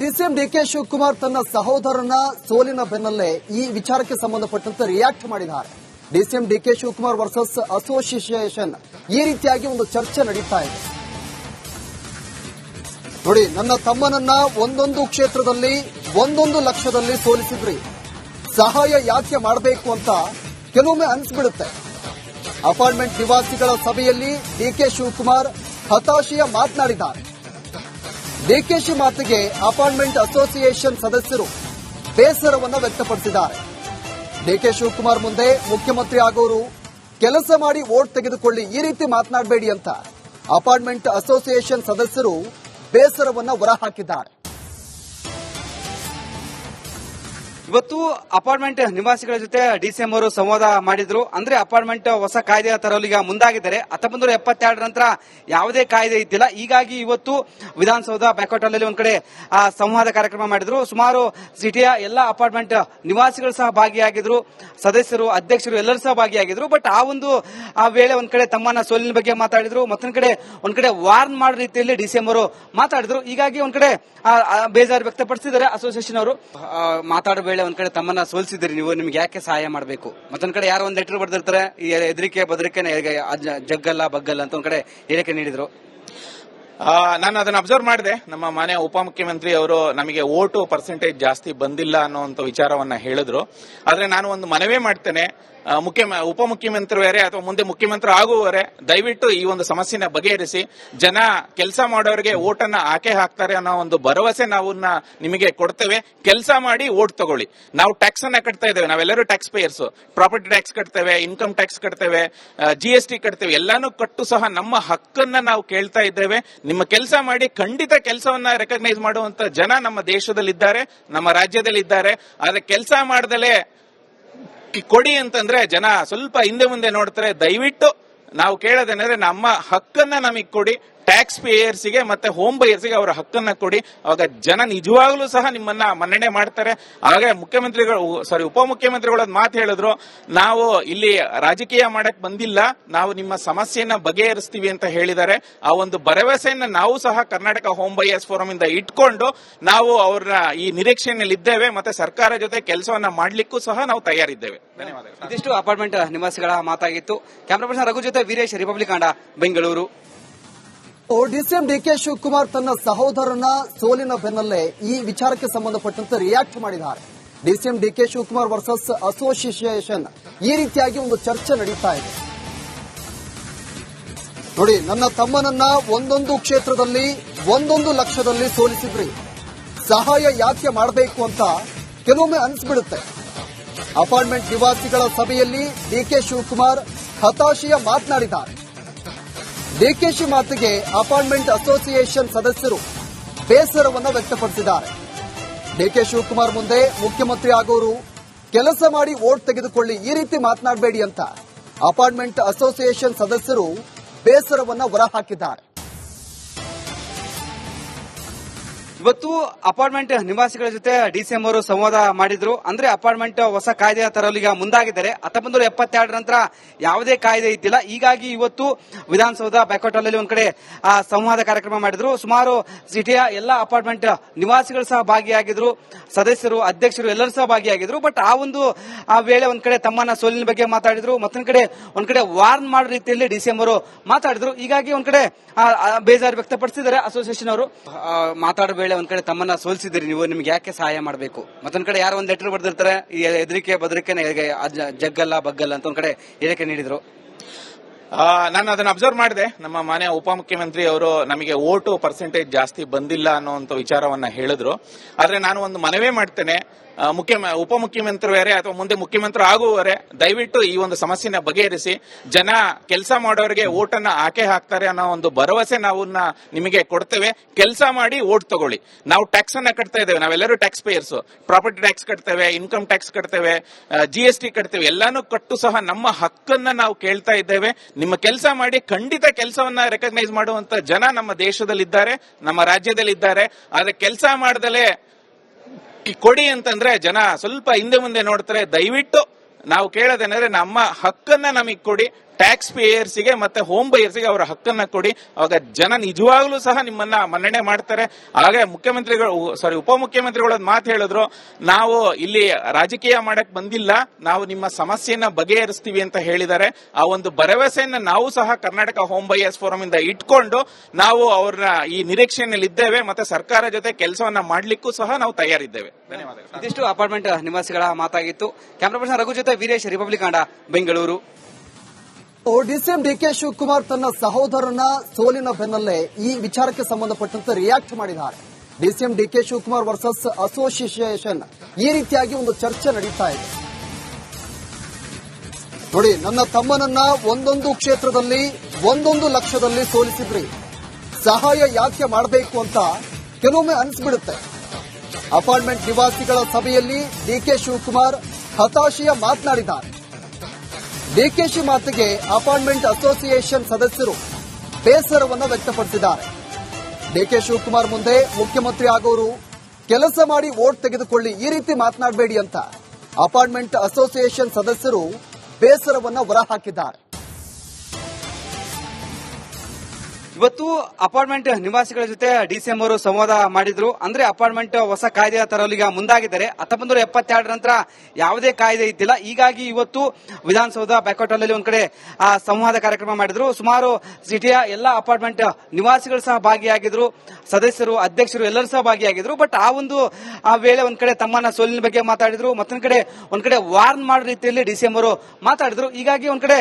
DCM DK Shivakumar ತನ್ನ ಸಹೋದರನ ಸೋಲಿನ ಬೆನ್ನಲ್ಲೇ ಈ ವಿಚಾರಕ್ಕೆ ಸಂಬಂಧಪಟ್ಟಂತೆ ರಿಯಾಕ್ಟ್ ಮಾಡಿದ್ದಾರೆ. DCM DK Shivakumar versus association ಈ ರೀತಿಯಾಗಿ ಒಂದು ಚರ್ಚೆ ನಡೀತಾ ಇದೆ. ನೋಡಿ, ನನ್ನ ತಮ್ಮನನ್ನ ಒಂದೊಂದು ಕ್ಷೇತ್ರದಲ್ಲಿ 1 ಲಕ್ಷದಲ್ಲಿ ಸೋಲಿಸಿದ್ರಿ, ಸಹಾಯ ಯಾಕೆ ಮಾಡಬೇಕು ಅಂತ ಕೆಲವೊಮ್ಮೆ ಅನಿಸ್ಬಿಡುತ್ತೆ. ಅಪಾರ್ಟ್ಮೆಂಟ್ ನಿವಾಸಿಗಳ ಸಭೆಯಲ್ಲಿ ಡಿಕೆ ಶಿವಕುಮಾರ್ ಹತಾಶೆಯ ಮಾತನಾಡಿದ್ದಾರೆ. ಡಿಕೆಶಿ ಮಾತಿಗೆ ಅಪಾರ್ಟ್ಮೆಂಟ್ ಅಸೋಸಿಯೇಷನ್ ಸದಸ್ಯರು ಬೇಸರವನ್ನು ವ್ಯಕ್ತಪಡಿಸಿದ್ದಾರೆ. ಡಿಕೆ ಶಿವಕುಮಾರ್ ಮುಂದೆ ಮುಖ್ಯಮಂತ್ರಿ ಆಗೋರು ಕೆಲಸ ಮಾಡಿ ವೋಟ್ ತೆಗೆದುಕೊಳ್ಳಿ, ಈ ರೀತಿ ಮಾತನಾಡಬೇಡಿ ಅಂತ ಅಪಾರ್ಟ್ಮೆಂಟ್ ಅಸೋಸಿಯೇಷನ್ ಸದಸ್ಯರು ಬೇಸರವನ್ನು ಹೊರಹಾಕಿದ್ದಾರೆ. ಇವತ್ತು ಅಪಾರ್ಟ್ಮೆಂಟ್ ನಿವಾಸಿಗಳ ಜೊತೆ ಡಿಸಿಎಂ ಅವರು ಸಂವಾದ ಮಾಡಿದ್ರು. ಅಂದ್ರೆ ಅಪಾರ್ಟ್ಮೆಂಟ್ ಹೊಸ ಕಾಯ್ದೆ ತರಲು ಈಗ ಮುಂದಾಗಿದ್ದಾರೆ. 1972 ನಂತರ ಯಾವುದೇ ಕಾಯ್ದೆ ಇದ್ದಿಲ್ಲ. ಹೀಗಾಗಿ ಇವತ್ತು ವಿಧಾನಸೌಧ ಬ್ಯಾಂಕ್ವೆಟ್ ಹಾಲ್ ಅಲ್ಲಿ ಒಂದ್ ಕಡೆ ಸಂವಾದ ಕಾರ್ಯಕ್ರಮ ಮಾಡಿದ್ರು. ಸುಮಾರು ಸಿಟಿಯ ಎಲ್ಲ ಅಪಾರ್ಟ್ಮೆಂಟ್ ನಿವಾಸಿಗಳು ಸಹ ಭಾಗಿಯಾಗಿದ್ರು, ಸದಸ್ಯರು, ಅಧ್ಯಕ್ಷರು ಎಲ್ಲರೂ ಸಹ ಭಾಗಿಯಾಗಿದ್ರು. ಬಟ್ ಆ ವೇಳೆ ಒಂದ್ ಕಡೆ ತಮ್ಮನ್ನ ಸೋಲಿನ ಬಗ್ಗೆ ಮಾತಾಡಿದ್ರು, ಮತ್ತೊಂದ್ ಕಡೆ ವಾರ್ನ್ ಮಾಡೋ ರೀತಿಯಲ್ಲಿ ಡಿಸಿಎಂ ಅವರು ಮಾತಾಡಿದ್ರು. ಹೀಗಾಗಿ ಒಂದ್ ಕಡೆ ಬೇಜಾರು ವ್ಯಕ್ತಪಡಿಸಿದ್ದಾರೆ ಅಸೋಸಿಯೇಷನ್ ಅವರು. ಮಾತಾಡೋ ವೇಳೆ ಒಂದ್ ಕಡೆ ತಮ್ಮನ್ನ ಸೋಲಿಸಿದ್ರಿ ನೀವು, ನಿಮ್ಗೆ ಯಾಕೆ ಸಹಾಯ ಮಾಡಬೇಕು? ಮತ್ತೊಂದ್ ಕಡೆ ಯಾರೋ ಒಂದ್ ಲೆಟರ್ ಬರ್ದಿರ್ತಾರೆ, ಎದರಿಕೆ ಬದರಿಕೆ ಜಗ್ಗಲ್ಲ ಬಗ್ಗಲ್ಲ ಅಂತ ಒಂದ್ ಕಡೆ ಹೇಳಿಕೆ ನೀಡಿದ್ರು. ನಾನು ಅದನ್ನ ಅಬ್ಸರ್ವ್ ಮಾಡಿದೆ. ನಮ್ಮ ಮನೆ ಉಪಮುಖ್ಯಮಂತ್ರಿ ಅವರು ನಮಗೆ ವೋಟು ಪರ್ಸೆಂಟೇಜ್ ಜಾಸ್ತಿ ಬಂದಿಲ್ಲ ಅನ್ನೋಂಥ ವಿಚಾರವನ್ನ ಹೇಳಿದ್ರು. ಆದ್ರೆ ನಾನು ಒಂದು ಮನವಿ ಮಾಡ್ತೇನೆ, ಉಪಮುಖ್ಯಮಂತ್ರಿಯವರೇ ಅಥವಾ ಮುಂದೆ ಮುಖ್ಯಮಂತ್ರಿ ಆಗುವವರೇ, ದಯವಿಟ್ಟು ಈ ಒಂದು ಸಮಸ್ಯೆನ ಬಗೆಹರಿಸಿ. ಜನ ಕೆಲಸ ಮಾಡೋರಿಗೆ ವೋಟನ್ನ ಆಕೆ ಹಾಕ್ತಾರೆ ಅನ್ನೋ ಒಂದು ಭರವಸೆ ನಾವು ನಿಮಗೆ ಕೊಡ್ತೇವೆ. ಕೆಲಸ ಮಾಡಿ ವೋಟ್ ತಗೊಳ್ಳಿ. ನಾವು ಟ್ಯಾಕ್ಸ್ ಅನ್ನ ಕಟ್ತಾ ಇದ್ದೇವೆ, ನಾವೆಲ್ಲರೂ ಟ್ಯಾಕ್ಸ್ ಪೇಯರ್ಸ್. ಪ್ರಾಪರ್ಟಿ ಟ್ಯಾಕ್ಸ್ ಕಟ್ತೇವೆ, ಇನ್ಕಮ್ ಟ್ಯಾಕ್ಸ್ ಕಟ್ತೇವೆ, GST ಕಟ್ತೇವೆ. ಎಲ್ಲಾನು ಕಟ್ಟು ಸಹ ನಮ್ಮ ಹಕ್ಕನ್ನ ನಾವು ಕೇಳ್ತಾ ಇದ್ದೇವೆ. ನಿಮ್ಮ ಕೆಲಸ ಮಾಡಿ, ಖಂಡಿತ ಕೆಲಸವನ್ನ ರೆಕಗ್ನೈಸ್ ಮಾಡುವಂತ ಜನ ನಮ್ಮ ದೇಶದಲ್ಲಿದ್ದಾರೆ, ನಮ್ಮ ರಾಜ್ಯದಲ್ಲಿದ್ದಾರೆ. ಆದ್ರೆ ಕೆಲಸ ಮಾಡದಲೇ ಕೊಡಿ ಅಂತಂದ್ರೆ ಜನ ಸ್ವಲ್ಪ ಹಿಂದೆ ಮುಂದೆ ನೋಡ್ತಾರೆ. ದಯವಿಟ್ಟು ನಾವು ಕೇಳೋದೇನಂದ್ರೆ ನಮ್ಮ ಹಕ್ಕನ್ನ ನಮಗೆ ಕೊಡಿ. ಟ್ಯಾಕ್ಸ್ ಪೇಯರ್ಸ್ಗೆ ಮತ್ತೆ ಹೋಮ್ ಬೈಯರ್ಸ್ಗೆ ಅವರ ಹಕ್ಕನ್ನ ಕೊಡಿ. ಅವಾಗ ಜನ ನಿಜವಾಗ್ಲೂ ಸಹ ನಿಮ್ಮನ್ನ ಮನ್ನಣೆ ಮಾಡ್ತಾರೆ. ಹಾಗೆ ಉಪಮುಖ್ಯಮಂತ್ರಿಗಳು ಮಾತು ಹೇಳಿದ್ರು, ನಾವು ಇಲ್ಲಿ ರಾಜಕೀಯ ಮಾಡಕ್ ಬಂದಿಲ್ಲ, ನಾವು ನಿಮ್ಮ ಸಮಸ್ಯೆಯನ್ನ ಬಗೆಹರಿಸ್ತೀವಿ ಅಂತ ಹೇಳಿದ್ದಾರೆ. ಆ ಒಂದು ಭರವಸೆಯನ್ನ ನಾವು ಸಹ ಕರ್ನಾಟಕ ಹೋಮ್ ಬೈಯರ್ಸ್ ಫೋರಂ ಇಂದ ಇಟ್ಕೊಂಡು ನಾವು ಅವ್ರನ್ನ ಈ ನಿರೀಕ್ಷೆಯಲ್ಲಿ ಇದ್ದೇವೆ. ಮತ್ತೆ ಸರ್ಕಾರ ಜೊತೆ ಕೆಲಸವನ್ನ ಮಾಡ್ಲಿಕ್ಕೂ ಸಹ ನಾವು ತಯಾರಿದ್ದೇವೆ. ಧನ್ಯವಾದಗಳು. ಇದಿಷ್ಟು ಅಪಾರ್ಟ್ಮೆಂಟ್ ನಿವಾಸಿಗಳ ಮಾತಾಗಿತ್ತು. ಕ್ಯಾಮರಾ ಪರ್ಸನ್ ರಘು ಜೊತೆ Veeresh, Republic Kannada, Bengaluru. DCM DK Shivakumar ತನ್ನ ಸಹೋದರನ ಸೋಲಿನ ಬೆನ್ನಲ್ಲೇ ಈ ವಿಚಾರಕ್ಕೆ ಸಂಬಂಧಪಟ್ಟಂತೆ ರಿಯಾಕ್ಟ್ ಮಾಡಿದ್ದಾರೆ. DCM DK Shivakumar versus association ಈ ರೀತಿಯಾಗಿ ಒಂದು ಚರ್ಚೆ ನಡೀತಾ ಇದೆ. ನೋಡಿ, ನನ್ನ ತಮ್ಮನನ್ನ ಒಂದೊಂದು ಕ್ಷೇತ್ರದಲ್ಲಿ 1 ಲಕ್ಷದಲ್ಲಿ ಸೋಲಿಸಿದ್ರಿ, ಸಹಾಯ ಯಾಕೆ ಮಾಡಬೇಕು ಅಂತ ಕೆಲವೊಮ್ಮೆ ಅನಿಸ್ಬಿಡುತ್ತೆ. ಅಪಾರ್ಟ್ಮೆಂಟ್ ನಿವಾಸಿಗಳ ಸಭೆಯಲ್ಲಿ ಡಿಕೆ ಶಿವಕುಮಾರ್ ಹತಾಶೆಯ ಮಾತನಾಡಿದ್ದಾರೆ. ಡಿಕೆಶಿ ಮಾತಿಗೆ ಅಪಾರ್ಟ್ಮೆಂಟ್ ಅಸೋಸಿಯೇಷನ್ ಸದಸ್ಯರು ಬೇಸರವನ್ನು ವ್ಯಕ್ತಪಡಿಸಿದ್ದಾರೆ. ಡಿಕೆ ಶಿವಕುಮಾರ್ ಮುಂದೆ ಮುಖ್ಯಮಂತ್ರಿ ಆಗೋರು ಕೆಲಸ ಮಾಡಿ ವೋಟ್ ತೆಗೆದುಕೊಳ್ಳಿ, ಈ ರೀತಿ ಮಾತನಾಡಬೇಡಿ ಅಂತ ಅಪಾರ್ಟ್ಮೆಂಟ್ ಅಸೋಸಿಯೇಷನ್ ಸದಸ್ಯರು ಬೇಸರವನ್ನು ಹೊರಹಾಕಿದ್ದಾರೆ. ಇವತ್ತು ಅಪಾರ್ಟ್ಮೆಂಟ್ ನಿವಾಸಿಗಳ ಜೊತೆ ಡಿಸಿಎಂ ಅವರು ಸಂವಾದ ಮಾಡಿದ್ರು. ಅಂದ್ರೆ ಅಪಾರ್ಟ್ಮೆಂಟ್ ಹೊಸ ಕಾಯ್ದೆ ತರಲು ಈಗ ಮುಂದಾಗಿದ್ದಾರೆ. 1972 ನಂತರ ಯಾವುದೇ ಕಾಯ್ದೆ ಇದ್ದಿಲ್ಲ. ಹೀಗಾಗಿ ಇವತ್ತು ವಿಧಾನಸೌಧ ಬ್ಯಾಂಕ್ವೆಟ್ ಹಾಲ್ ಅಲ್ಲಿ ಒಂದ್ ಕಡೆ ಸಂವಾದ ಕಾರ್ಯಕ್ರಮ ಮಾಡಿದ್ರು. ಸುಮಾರು ಸಿಟಿಯ ಎಲ್ಲ ಅಪಾರ್ಟ್ಮೆಂಟ್ ನಿವಾಸಿಗಳು ಸಹ ಭಾಗಿಯಾಗಿದ್ರು, ಸದಸ್ಯರು, ಅಧ್ಯಕ್ಷರು ಎಲ್ಲರೂ ಸಹ ಭಾಗಿಯಾಗಿದ್ರು. ಬಟ್ ಆ ವೇಳೆ ಒಂದ್ ಕಡೆ ತಮ್ಮನ್ನ ಸೋಲಿನ ಬಗ್ಗೆ ಮಾತಾಡಿದ್ರು, ಮತ್ತೊಂದ್ ಕಡೆ ವಾರ್ನ್ ಮಾಡೋ ರೀತಿಯಲ್ಲಿ ಡಿಸಿಎಂ ಅವರು ಮಾತಾಡಿದ್ರು. ಹೀಗಾಗಿ ಒಂದ್ ಕಡೆ ಬೇಜಾರು ವ್ಯಕ್ತಪಡಿಸಿದ್ದಾರೆ ಅಸೋಸಿಯೇಷನ್ ಅವರು. ಮಾತಾಡೋ ವೇಳೆ ಒಂದ್ ಕಡೆ ತಮ್ಮನ್ನ ಸೋಲಿಸಿದ್ರಿ ನೀವು, ನಿಮ್ಗೆ ಯಾಕೆ ಸಹಾಯ ಮಾಡಬೇಕು? ಮತ್ತೊಂದ್ ಕಡೆ ಯಾರೋ ಒಂದ್ ಲೆಟರ್ ಬರ್ದಿರ್ತಾರೆ, ಎದರಿಕೆ ಬದರಿಕೆ ಜಗ್ಗಲ್ಲ ಬಗ್ಗಲ್ಲ ಅಂತ ಒಂದ್ ಕಡೆ ಹೇಳಿಕೆ ನೀಡಿದ್ರು. ನಾನು ಅದನ್ನ ಅಬ್ಸರ್ವ್ ಮಾಡಿದೆ. ನಮ್ಮ ಮನೆ ಉಪಮುಖ್ಯಮಂತ್ರಿ ಅವರು ನಮಗೆ ವೋಟು ಪರ್ಸೆಂಟೇಜ್ ಜಾಸ್ತಿ ಬಂದಿಲ್ಲ ಅನ್ನೋಂಥ ವಿಚಾರವನ್ನ ಹೇಳಿದ್ರು. ಆದ್ರೆ ನಾನು ಒಂದು ಮನವಿ ಮಾಡ್ತೇನೆ, ಉಪಮುಖ್ಯಮಂತ್ರಿಯವರೇ ಅಥವಾ ಮುಂದೆ ಮುಖ್ಯಮಂತ್ರಿ ಆಗುವವರೇ, ದಯವಿಟ್ಟು ಈ ಒಂದು ಸಮಸ್ಯೆನ ಬಗೆಹರಿಸಿ. ಜನ ಕೆಲಸ ಮಾಡೋರಿಗೆ ವೋಟನ್ನ ಆಕೆ ಹಾಕ್ತಾರೆ ಅನ್ನೋ ಒಂದು ಭರವಸೆ ನಾವು ನಿಮಗೆ ಕೊಡ್ತೇವೆ. ಕೆಲಸ ಮಾಡಿ ವೋಟ್ ತಗೊಳ್ಳಿ. ನಾವು ಟ್ಯಾಕ್ಸ್ ಅನ್ನ ಕಟ್ತಾ ಇದ್ದೇವೆ, ನಾವೆಲ್ಲರೂ ಟ್ಯಾಕ್ಸ್ ಪೇಯರ್ಸ್. ಪ್ರಾಪರ್ಟಿ ಟ್ಯಾಕ್ಸ್ ಕಟ್ತೇವೆ, ಇನ್ಕಮ್ ಟ್ಯಾಕ್ಸ್ ಕಟ್ತೇವೆ, GST ಕಟ್ತೇವೆ. ಎಲ್ಲಾನು ಕಟ್ಟು ಸಹ ನಮ್ಮ ಹಕ್ಕನ್ನ ನಾವು ಕೇಳ್ತಾ ಇದ್ದೇವೆ. ನಿಮ್ಮ ಕೆಲಸ ಮಾಡಿ, ಖಂಡಿತ ಕೆಲಸವನ್ನ ರೆಕಗ್ನೈಸ್ ಮಾಡುವಂತ ಜನ ನಮ್ಮ ದೇಶದಲ್ಲಿದ್ದಾರೆ, ನಮ್ಮ ರಾಜ್ಯದಲ್ಲಿದ್ದಾರೆ. ಆದ್ರೆ ಕೆಲಸ ಮಾಡದಲೇ ಕೊಡಿ ಅಂತಂದ್ರೆ ಜನ ಸ್ವಲ್ಪ ಹಿಂದೆ ಮುಂದೆ ನೋಡ್ತಾರೆ. ದಯವಿಟ್ಟು ನಾವು ಕೇಳೋದೇನಂದ್ರೆ ನಮ್ಮ ಹಕ್ಕನ್ನ ನಮಗೆ ಕೊಡಿ. ಟ್ಯಾಕ್ಸ್ ಪೇಯರ್ಸ್ಗೆ ಮತ್ತೆ ಹೋಮ್ ಬೈಯರ್ಸ್ಗೆ ಅವರ ಹಕ್ಕನ್ನ ಕೊಡಿ. ಅವಾಗ ಜನ ನಿಜವಾಗ್ಲೂ ಸಹ ನಿಮ್ಮನ್ನ ಮನ್ನಣೆ ಮಾಡ್ತಾರೆ. ಹಾಗೆ ಉಪಮುಖ್ಯಮಂತ್ರಿಗಳು ಒಂದು ಮಾತು ಹೇಳಿದ್ರು, ನಾವು ಇಲ್ಲಿ ರಾಜಕೀಯ ಮಾಡಕ್ ಬಂದಿಲ್ಲ, ನಾವು ನಿಮ್ಮ ಸಮಸ್ಯೆನ ಬಗೆಹರಿಸ್ತೀವಿ ಅಂತ ಹೇಳಿದ್ದಾರೆ. ಆ ಒಂದು ಭರವಸೆಯನ್ನ ನಾವು ಸಹ ಕರ್ನಾಟಕ ಹೋಮ್ ಬೈಯರ್ಸ್ ಫೋರಂ ಇಂದ ಇಟ್ಕೊಂಡು ನಾವು ಅವ್ರನ್ನ ಈ ನಿರೀಕ್ಷೆಯಲ್ಲಿ ಇದ್ದೇವೆ. ಮತ್ತೆ ಸರ್ಕಾರ ಜೊತೆ ಕೆಲಸವನ್ನ ಮಾಡ್ಲಿಕ್ಕೂ ಸಹ ನಾವು ತಯಾರಿದ್ದೇವೆ. ಧನ್ಯವಾದಗಳು. ಇದಿಷ್ಟು ಅಪಾರ್ಟ್ಮೆಂಟ್ ನಿವಾಸಿಗಳ ಮಾತಾಗಿತ್ತು. ಕ್ಯಾಮರಾ ಪರ್ಸನ್ ರಘು ಜೊತೆ Veeresh, Republic Kannada, Bengaluru. DCM DK Shivakumar ತನ್ನ ಸಹೋದರನ ಸೋಲಿನ ಬೆನ್ನಲ್ಲೇ ಈ ವಿಚಾರಕ್ಕೆ ಸಂಬಂಧಪಟ್ಟಂತೆ ರಿಯಾಕ್ಟ್ ಮಾಡಿದ್ದಾರೆ. DCM DK Shivakumar versus association ಈ ರೀತಿಯಾಗಿ ಒಂದು ಚರ್ಚೆ ನಡೀತಾ ಇದೆ. ನೋಡಿ, ನನ್ನ ತಮ್ಮನನ್ನ ಒಂದೊಂದು ಕ್ಷೇತ್ರದಲ್ಲಿ 1 ಲಕ್ಷದಲ್ಲಿ ಸೋಲಿಸಿದ್ರಿ, ಸಹಾಯ ಯಾಕೆ ಮಾಡಬೇಕು ಅಂತ ಕೆಲವೊಮ್ಮೆ ಅನಿಸ್ಬಿಡುತ್ತೆ. ಅಪಾರ್ಟ್ಮೆಂಟ್ ನಿವಾಸಿಗಳ ಸಭೆಯಲ್ಲಿ ಡಿಕೆ ಶಿವಕುಮಾರ್ ಹತಾಶೆಯ ಮಾತನಾಡಿದ್ದಾರೆ. ಡಿಕೆಶಿ ಮಾತಿಗೆ ಅಪಾರ್ಟ್ಮೆಂಟ್ ಅಸೋಸಿಯೇಷನ್ ಸದಸ್ಯರು ಬೇಸರವನ್ನು ವ್ಯಕ್ತಪಡಿಸಿದ್ದಾರೆ. ಡಿಕೆ ಶಿವಕುಮಾರ್ ಮುಂದೆ ಮುಖ್ಯಮಂತ್ರಿ ಆಗೋರು ಕೆಲಸ ಮಾಡಿ ವೋಟ್ ತೆಗೆದುಕೊಳ್ಳಿ, ಈ ರೀತಿ ಮಾತನಾಡಬೇಡಿ ಅಂತ ಅಪಾರ್ಟ್ಮೆಂಟ್ ಅಸೋಸಿಯೇಷನ್ ಸದಸ್ಯರು ಬೇಸರವನ್ನು ಹೊರಹಾಕಿದ್ದಾರೆ. ಇವತ್ತು ಅಪಾರ್ಟ್ಮೆಂಟ್ ನಿವಾಸಿಗಳ ಜೊತೆ ಡಿಸಿಎಂ ಅವರು ಸಂವಾದ ಮಾಡಿದ್ರು. ಅಂದ್ರೆ ಅಪಾರ್ಟ್ಮೆಂಟ್ ಹೊಸ ಕಾಯ್ದೆ ತರಲು ಈಗ ಮುಂದಾಗಿದ್ದಾರೆ. 1972 ನಂತರ ಯಾವುದೇ ಕಾಯ್ದೆ ಇದ್ದಿಲ್ಲ. ಹೀಗಾಗಿ ಇವತ್ತು ವಿಧಾನಸೌಧ ಬ್ಯಾಕ್ಔಟ್ ಹಾಲ್ ಅಲ್ಲಿ ಒಂದ್ ಕಡೆ ಸಂವಾದ ಕಾರ್ಯಕ್ರಮ ಮಾಡಿದ್ರು. ಸುಮಾರು ಸಿಟಿಯ ಎಲ್ಲ ಅಪಾರ್ಟ್ಮೆಂಟ್ ನಿವಾಸಿಗಳು ಸಹ ಭಾಗಿಯಾಗಿದ್ರು, ಸದಸ್ಯರು, ಅಧ್ಯಕ್ಷರು ಎಲ್ಲರೂ ಸಹ ಭಾಗಿಯಾಗಿದ್ರು. ಬಟ್ ಆ ಒಂದು ವೇಳೆ ಒಂದ್ ಕಡೆ ತಮ್ಮನ್ನ ಸೋಲಿನ ಬಗ್ಗೆ ಮಾತಾಡಿದ್ರು, ಮತ್ತೊಂದ್ ಕಡೆ ವಾರ್ನ್ ಮಾಡೋ ರೀತಿಯಲ್ಲಿ ಡಿಸಿಎಂ ಅವರು ಮಾತಾಡಿದ್ರು. ಹೀಗಾಗಿ ಒಂದ್ ಕಡೆ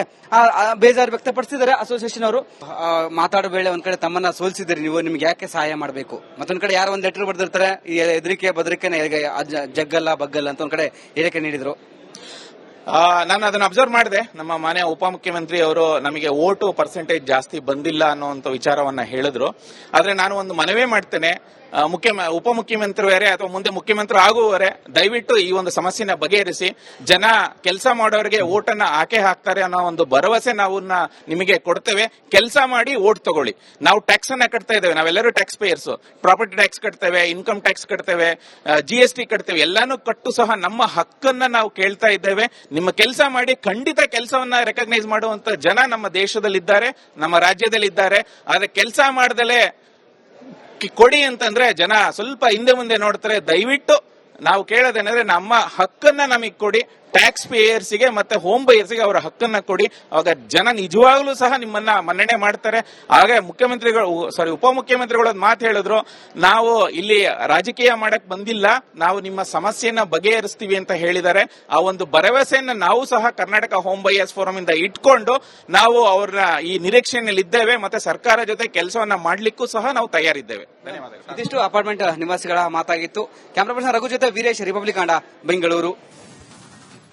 ಬೇಜಾರು ವ್ಯಕ್ತಪಡಿಸಿದ್ದಾರೆ ಅಸೋಸಿಯೇಷನ್ ಅವರು. ಮಾತಾಡೋ ವೇಳೆ ಒಂದ್ ಕಡೆ ತಮ್ಮನ್ನ ಸೋಲಿಸಿದ್ರಿ ನೀವು, ನಿಮ್ಗೆ ಯಾಕೆ ಸಹಾಯ ಮಾಡಬೇಕು, ಮತ್ತೊಂದ್ ಕಡೆ ಯಾರೋ ಒಂದ್ ಲೆಟರ್ ಬರೆದಿರ್ತಾರೆ, ಎದರಿಕೆ ಬದರಿಕೆನೆ ಜಗ್ಗಲ್ಲ ಬಗ್ಗಲ್ಲ ಅಂತ ಒಂದ್ ಕಡೆ ಹೇಳಿಕೆ ನೀಡಿದ್ರು. ನಾನು ಅದನ್ನ ಅಬ್ಸರ್ವ್ ಮಾಡಿದೆ. ನಮ್ಮ ಮಾನ್ಯ ಉಪಮುಖ್ಯಮಂತ್ರಿ ಅವರು ನಮಗೆ ಓಟು ಪರ್ಸೆಂಟೇಜ್ ಜಾಸ್ತಿ ಬಂದಿಲ್ಲ ಅನ್ನುವಂತ ವಿಚಾರವನ್ನ ಹೇಳಿದ್ರು. ಆದ್ರೆ ನಾನು ಒಂದು ಮನವಿ ಮಾಡ್ತೇನೆ, ಉಪಮುಖ್ಯಮಂತ್ರಿಯವರೇ ಅಥವಾ ಮುಂದೆ ಮುಖ್ಯಮಂತ್ರಿ ಆಗುವವರೇ, ದಯವಿಟ್ಟು ಈ ಒಂದು ಸಮಸ್ಯೆನ ಬಗೆಹರಿಸಿ. ಜನ ಕೆಲಸ ಮಾಡೋರಿಗೆ ಓಟನ್ನ ಆಕೆ ಹಾಕ್ತಾರೆ ಅನ್ನೋ ಒಂದು ಭರವಸೆ ನಾವು ನಿಮಗೆ ಕೊಡ್ತೇವೆ. ಕೆಲಸ ಮಾಡಿ ಓಟ್ ತಗೊಳ್ಳಿ. ನಾವು ಟ್ಯಾಕ್ಸ್ ಅನ್ನ ಕಟ್ತಾ ಇದ್ದೇವೆ, ನಾವೆಲ್ಲರೂ ಟ್ಯಾಕ್ಸ್ ಪೇಯರ್ಸ್. ಪ್ರಾಪರ್ಟಿ ಟ್ಯಾಕ್ಸ್ ಕಟ್ತೇವೆ, ಇನ್ಕಮ್ ಟ್ಯಾಕ್ಸ್ ಕಟ್ತೇವೆ, GST ಕಟ್ತೇವೆ. ಎಲ್ಲಾನು ಕಟ್ಟು ಸಹ ನಮ್ಮ ಹಕ್ಕನ್ನ ನಾವು ಕೇಳ್ತಾ ಇದ್ದೇವೆ. ನಿಮ್ಮ ಕೆಲಸ ಮಾಡಿ, ಖಂಡಿತ ಕೆಲಸವನ್ನ ರೆಕಗ್ನೈಸ್ ಮಾಡುವಂತ ಜನ ನಮ್ಮ ದೇಶದಲ್ಲಿದ್ದಾರೆ, ನಮ್ಮ ರಾಜ್ಯದಲ್ಲಿದ್ದಾರೆ. ಆದ್ರೆ ಕೆಲಸ ಮಾಡದಲೇ ಕೊಡಿ ಅಂತಂದ್ರೆ ಜನ ಸ್ವಲ್ಪ ಹಿಂದೆ ಮುಂದೆ ನೋಡ್ತಾರೆ. ದಯವಿಟ್ಟು ನಾವು ಕೇಳೋದೇನಂದ್ರೆ ನಮ್ಮ ಹಕ್ಕನ್ನ ನಮಗೆ ಕೊಡಿ. ಟ್ಯಾಕ್ಸ್ ಪೇಯರ್ಸ್ಗೆ ಮತ್ತೆ ಹೋಮ್ ಬೈಯರ್ಸ್ಗೆ ಅವರ ಹಕ್ಕನ್ನ ಕೊಡಿ. ಅವಾಗ ಜನ ನಿಜವಾಗ್ಲೂ ಸಹ ನಿಮ್ಮನ್ನ ಮನ್ನಣೆ ಮಾಡ್ತಾರೆ. ಹಾಗೆ ಉಪಮುಖ್ಯಮಂತ್ರಿಗಳು ಒಂದು ಮಾತು ಹೇಳಿದ್ರು, ನಾವು ಇಲ್ಲಿ ರಾಜಕೀಯ ಮಾಡಕ್ ಬಂದಿಲ್ಲ, ನಾವು ನಿಮ್ಮ ಸಮಸ್ಯೆನ ಬಗೆಹರಿಸ್ತೀವಿ ಅಂತ ಹೇಳಿದ್ದಾರೆ. ಆ ಒಂದು ಭರವಸೆಯನ್ನ ನಾವು ಸಹ ಕರ್ನಾಟಕ ಹೋಮ್ ಬೈಯರ್ಸ್ ಫೋರಂ ಇಂದ ಇಟ್ಕೊಂಡು ನಾವು ಅವ್ರನ್ನ ಈ ನಿರೀಕ್ಷೆಯಲ್ಲಿ ಇದ್ದೇವೆ. ಮತ್ತೆ ಸರ್ಕಾರ ಜೊತೆ ಕೆಲಸವನ್ನ ಮಾಡ್ಲಿಕ್ಕೂ ಸಹ ನಾವು ತಯಾರಿದ್ದೇವೆ. ಧನ್ಯವಾದಗಳು. ಇದಿಷ್ಟು ಅಪಾರ್ಟ್ಮೆಂಟ್ ನಿವಾಸಿಗಳ ಮಾತಾಗಿತ್ತು. ಕ್ಯಾಮರಾ ಪರ್ಸನ್ ರಘು ಜೊತೆ ವೀರೇಶ್, ರಿಪಬ್ಲಿಕ್ ಕನ್ನಡ, ಬೆಂಗಳೂರು.